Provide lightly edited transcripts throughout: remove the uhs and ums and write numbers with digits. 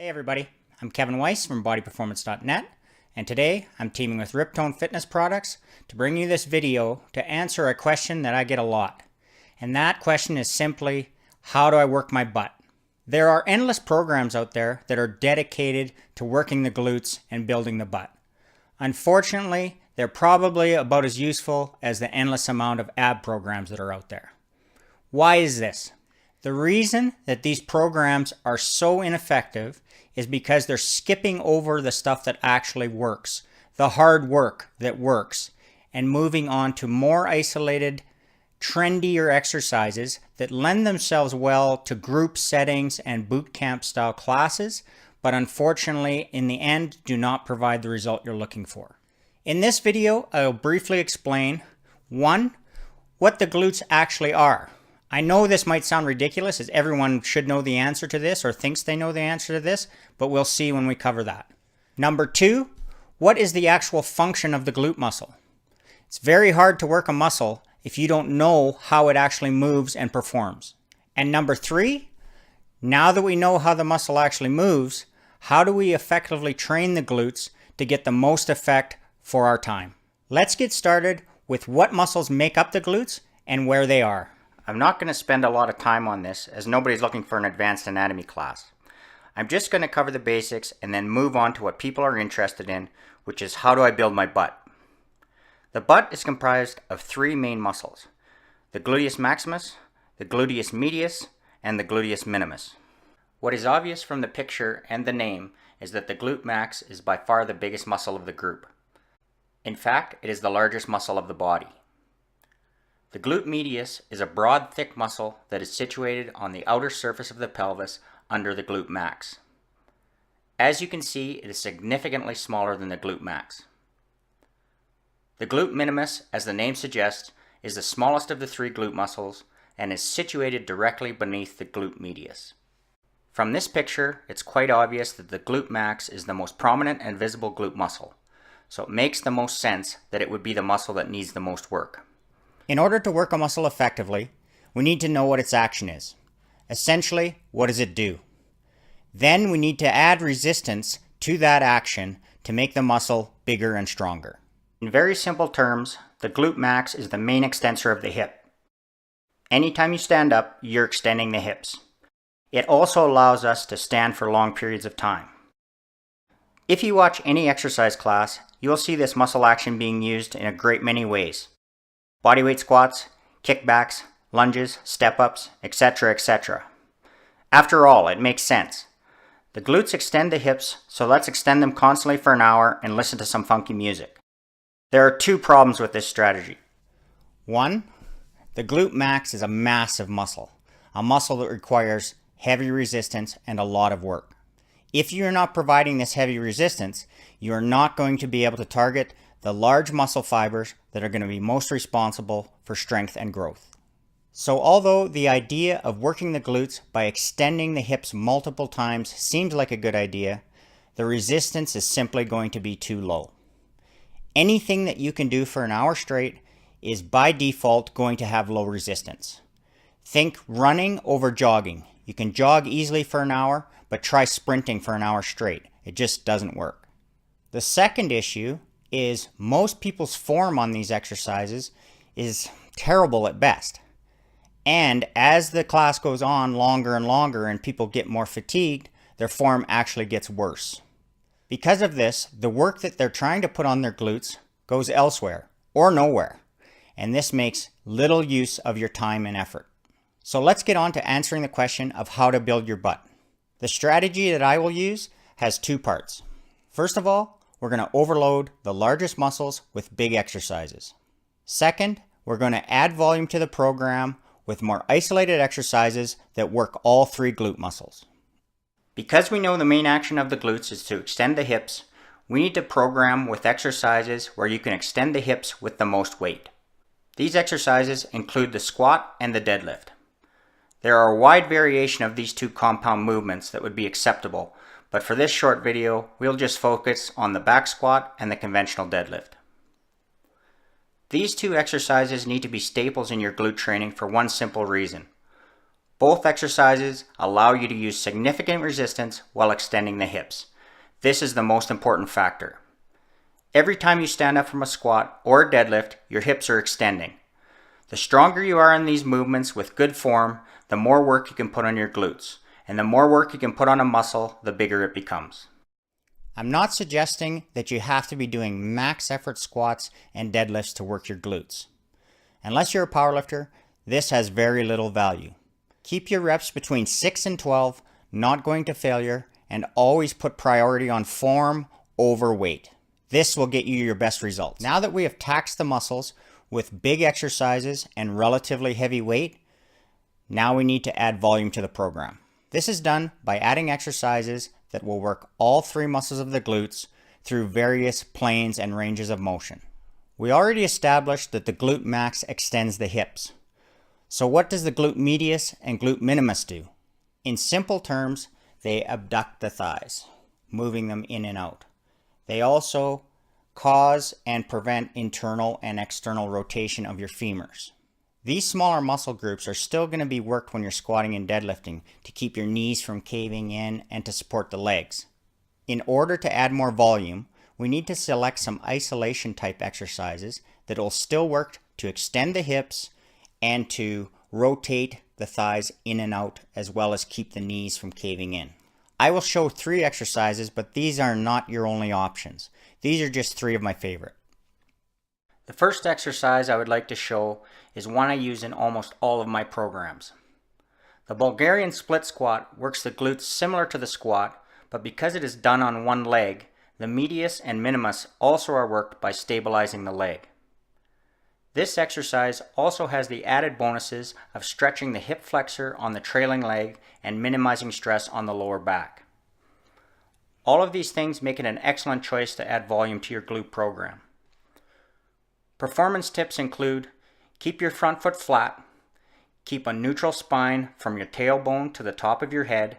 Hey everybody, I'm Kevin Weiss from bodyperformance.net, and today I'm teaming with Riptone Fitness Products to bring you this video to answer a question that I get a lot. And that question is simply, how do I work my butt? There are endless programs out there that are dedicated to working the glutes and building the butt. Unfortunately, they're probably about as useful as the endless amount of ab programs that are out there. Why is this? The reason that these programs are so ineffective is because they're skipping over the stuff that actually works, the hard work that works, and moving on to more isolated, trendier exercises that lend themselves well to group settings and boot camp style classes, but unfortunately in the end do not provide the result you're looking for. In this video, I'll briefly explain, 1, what the glutes actually are. I know this might sound ridiculous, as everyone should know the answer to this or thinks they know the answer to this, but we'll see when we cover that. Number 2, what is the actual function of the glute muscle? It's very hard to work a muscle if you don't know how it actually moves and performs. And number 3, now that we know how the muscle actually moves, how do we effectively train the glutes to get the most effect for our time? Let's get started with what muscles make up the glutes and where they are. I'm not going to spend a lot of time on this as nobody's looking for an advanced anatomy class. I'm just going to cover the basics and then move on to what people are interested in, which is how do I build my butt? The butt is comprised of 3 main muscles: the Gluteus Maximus, the Gluteus Medius, and the Gluteus Minimus. What is obvious from the picture and the name is that the Glute Max is by far the biggest muscle of the group. In fact, it is the largest muscle of the body. The glute medius is a broad, thick muscle that is situated on the outer surface of the pelvis under the glute max. As you can see, it is significantly smaller than the glute max. The glute minimus, as the name suggests, is the smallest of the 3 glute muscles and is situated directly beneath the glute medius. From this picture, it's quite obvious that the glute max is the most prominent and visible glute muscle, so it makes the most sense that it would be the muscle that needs the most work. In order to work a muscle effectively, we need to know what its action is. Essentially, what does it do? Then we need to add resistance to that action to make the muscle bigger and stronger. In very simple terms, the glute max is the main extensor of the hip. Anytime you stand up, you're extending the hips. It also allows us to stand for long periods of time. If you watch any exercise class, you'll see this muscle action being used in a great many ways. Bodyweight squats, kickbacks, lunges, step-ups, etc., etc. After all, it makes sense. The glutes extend the hips, so let's extend them constantly for an hour and listen to some funky music. There are 2 problems with this strategy. 1, the glute max is a massive muscle, a muscle that requires heavy resistance and a lot of work. If you're not providing this heavy resistance, you are not going to be able to target the large muscle fibers that are going to be most responsible for strength and growth. So although the idea of working the glutes by extending the hips multiple times seems like a good idea, the resistance is simply going to be too low. Anything that you can do for an hour straight is by default going to have low resistance. Think running over jogging. You can jog easily for an hour, but try sprinting for an hour straight. It just doesn't work. The second issue is most people's form on these exercises is terrible at best. And as the class goes on longer and longer and people get more fatigued, their form actually gets worse. Because of this, the work that they're trying to put on their glutes goes elsewhere or nowhere. And this makes little use of your time and effort. So let's get on to answering the question of how to build your butt. The strategy that I will use has 2 parts. First of all, we're going to overload the largest muscles with big exercises. Second, we're going to add volume to the program with more isolated exercises that work all 3 glute muscles. Because we know the main action of the glutes is to extend the hips, we need to program with exercises where you can extend the hips with the most weight. These exercises include the squat and the deadlift. There are a wide variation of these 2 compound movements that would be acceptable, but for this short video, we'll just focus on the back squat and the conventional deadlift. These 2 exercises need to be staples in your glute training for one simple reason. Both exercises allow you to use significant resistance while extending the hips. This is the most important factor. Every time you stand up from a squat or a deadlift, your hips are extending. The stronger you are in these movements with good form, the more work you can put on your glutes. And the more work you can put on a muscle, the bigger it becomes. I'm not suggesting that you have to be doing max effort squats and deadlifts to work your glutes. Unless you're a powerlifter, this has very little value. Keep your reps between 6 and 12, not going to failure, and always put priority on form over weight. This will get you your best results. Now that we have taxed the muscles with big exercises and relatively heavy weight, now we need to add volume to the program. This is done by adding exercises that will work all three muscles of the glutes through various planes and ranges of motion. We already established that the Glute Max extends the hips. So what does the Glute Medius and Glute Minimus do? In simple terms, they abduct the thighs, moving them in and out. They also cause and prevent internal and external rotation of your femurs. These smaller muscle groups are still going to be worked when you're squatting and deadlifting to keep your knees from caving in and to support the legs. In order to add more volume, we need to select some isolation type exercises that will still work to extend the hips and to rotate the thighs in and out, as well as keep the knees from caving in. I will show 3 exercises, but these are not your only options. These are just 3 of my favorite. The first exercise I would like to show is one I use in almost all of my programs. The Bulgarian split squat works the glutes similar to the squat, but because it is done on one leg, the medius and minimus also are worked by stabilizing the leg. This exercise also has the added bonuses of stretching the hip flexor on the trailing leg and minimizing stress on the lower back. All of these things make it an excellent choice to add volume to your glute program. Performance tips include: keep your front foot flat, keep a neutral spine from your tailbone to the top of your head,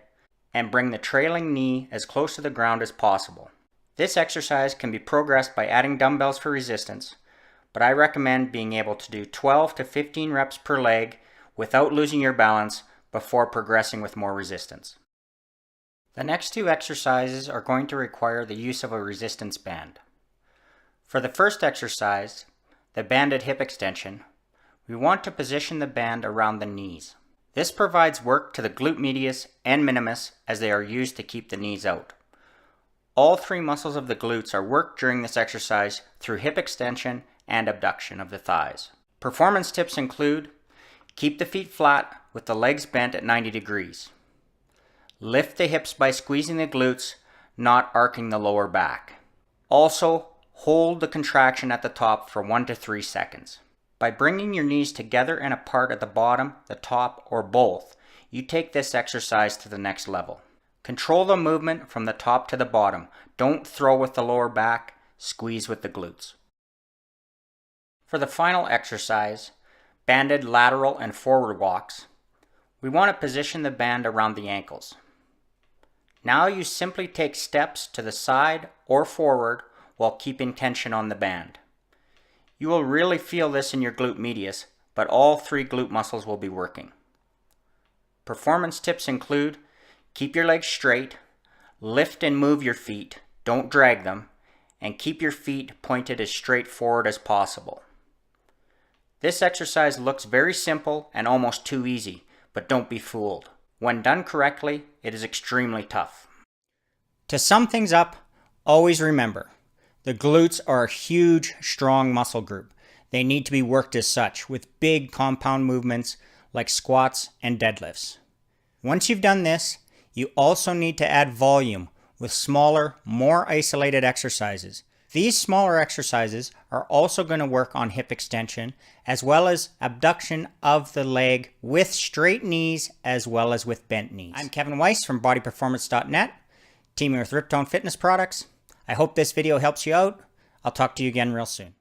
and bring the trailing knee as close to the ground as possible. This exercise can be progressed by adding dumbbells for resistance, but I recommend being able to do 12 to 15 reps per leg without losing your balance before progressing with more resistance. The next 2 exercises are going to require the use of a resistance band. For the first exercise, the banded hip extension, we want to position the band around the knees. This provides work to the glute medius and minimus as they are used to keep the knees out. All 3 muscles of the glutes are worked during this exercise through hip extension and abduction of the thighs. Performance tips include: keep the feet flat with the legs bent at 90 degrees. Lift the hips by squeezing the glutes, not arcing the lower back. Also, hold the contraction at the top for 1 to 3 seconds. By bringing your knees together and apart at the bottom, the top, or both, you take this exercise to the next level. Control the movement from the top to the bottom. Don't throw with the lower back, squeeze with the glutes. For the final exercise, banded lateral and forward walks, we want to position the band around the ankles. Now you simply take steps to the side or forward while keeping tension on the band. You will really feel this in your glute medius, but all 3 glute muscles will be working. Performance tips include: keep your legs straight, lift and move your feet, don't drag them, and keep your feet pointed as straight forward as possible. This exercise looks very simple and almost too easy, but don't be fooled. When done correctly, it is extremely tough. To sum things up, always remember, the glutes are a huge, strong muscle group. They need to be worked as such, with big compound movements like squats and deadlifts. Once you've done this, you also need to add volume with smaller, more isolated exercises. These smaller exercises are also going to work on hip extension as well as abduction of the leg with straight knees as well as with bent knees. I'm Kevin Weiss from bodyperformance.net, teaming with Riptone Fitness Products. I hope this video helps you out. I'll talk to you again real soon.